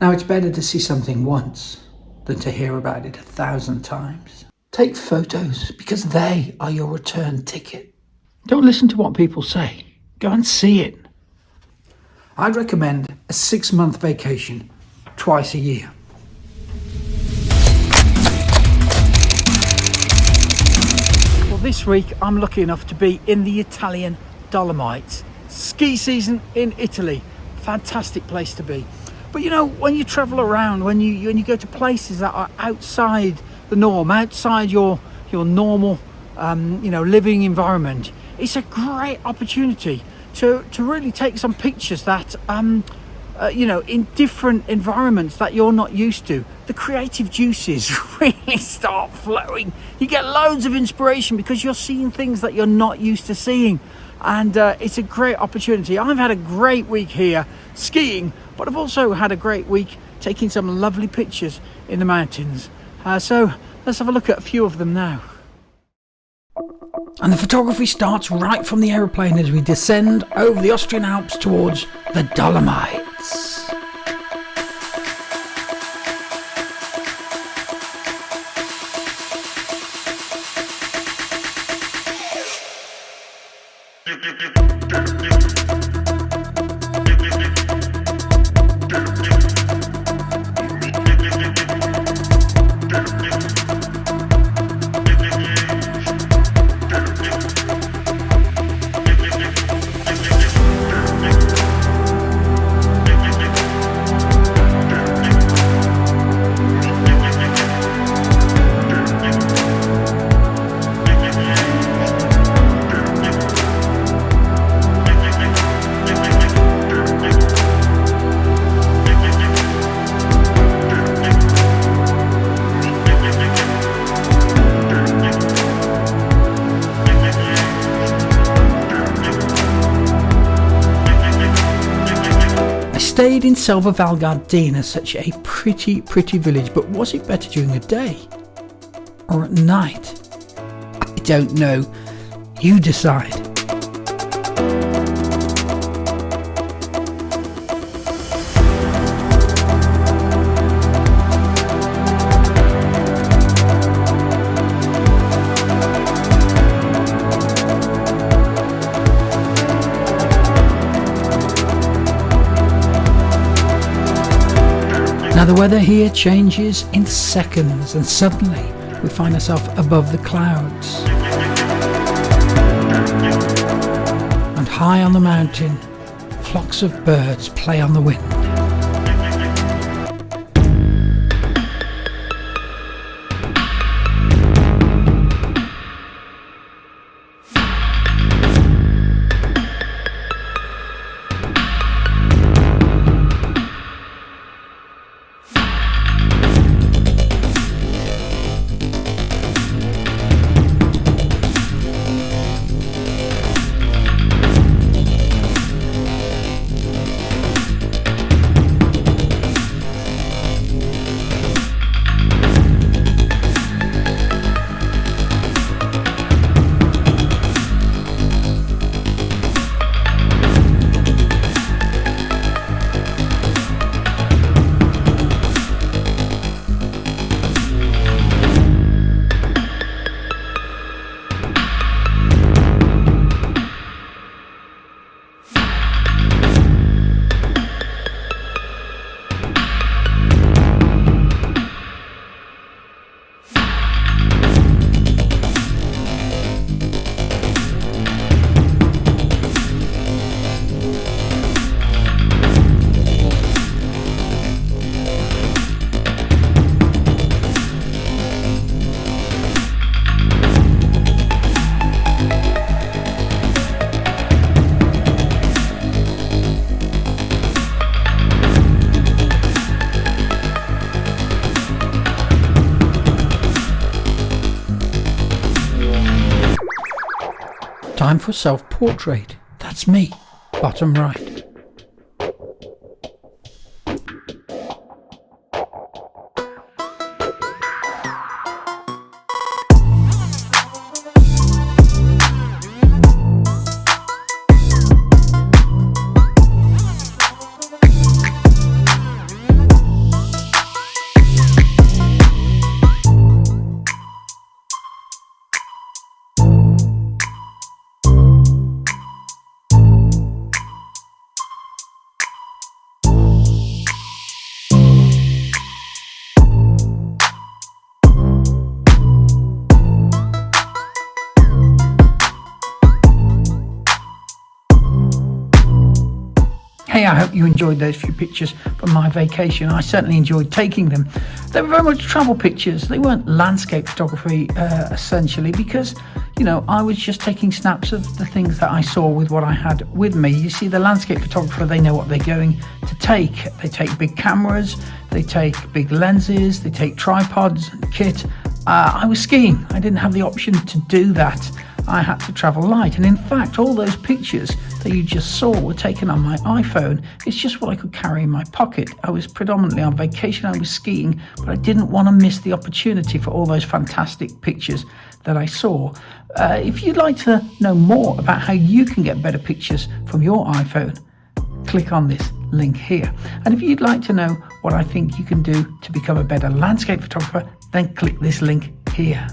Now, it's better to see something once than to hear about it 1,000 times. Take photos because they are your return ticket. Don't listen to what people say. Go and see it. I'd recommend a 6-month vacation twice a year. Well, this week I'm lucky enough to be in the Italian Dolomites. Ski season in Italy. Fantastic place to be. But you know, when you travel around, when you go to places that are outside the norm, outside your normal living environment, it's a great opportunity to really take some pictures that in different environments that you're not used to. The creative juices really start flowing. You get loads of inspiration because you're seeing things that you're not used to seeing, and it's a great opportunity. I've had a great week here skiing, but I've also had a great week taking some lovely pictures in the mountains. So let's have a look at a few of them now. And the photography starts right from the aeroplane as we descend over the Austrian Alps towards the Dolomites. Stayed in Selva Val Gardena, such a pretty village, but was it better during the day or at night? I don't know. You decide. Now the weather here changes in seconds, and suddenly we find ourselves above the clouds. And high on the mountain, flocks of birds play on the wind. Time for self-portrait. That's me, bottom right. I hope you enjoyed those few pictures from my vacation. I certainly enjoyed taking them. They were very much travel pictures. They weren't landscape photography, essentially, because, you know, I was just taking snaps of the things that I saw with what I had with me. You see, the landscape photographer, they know what they're going to take. They take big cameras, they take big lenses, they take tripods and kit. I was skiing. I didn't have the option to do that. I had to travel light, and in fact all those pictures that you just saw were taken on my iPhone. It's just what I could carry in my pocket. I was predominantly on vacation, I was skiing, but I didn't want to miss the opportunity for all those fantastic pictures that I saw. If you'd like to know more about how you can get better pictures from your iPhone, click on this link here. And if you'd like to know what I think you can do to become a better landscape photographer, then click this link here.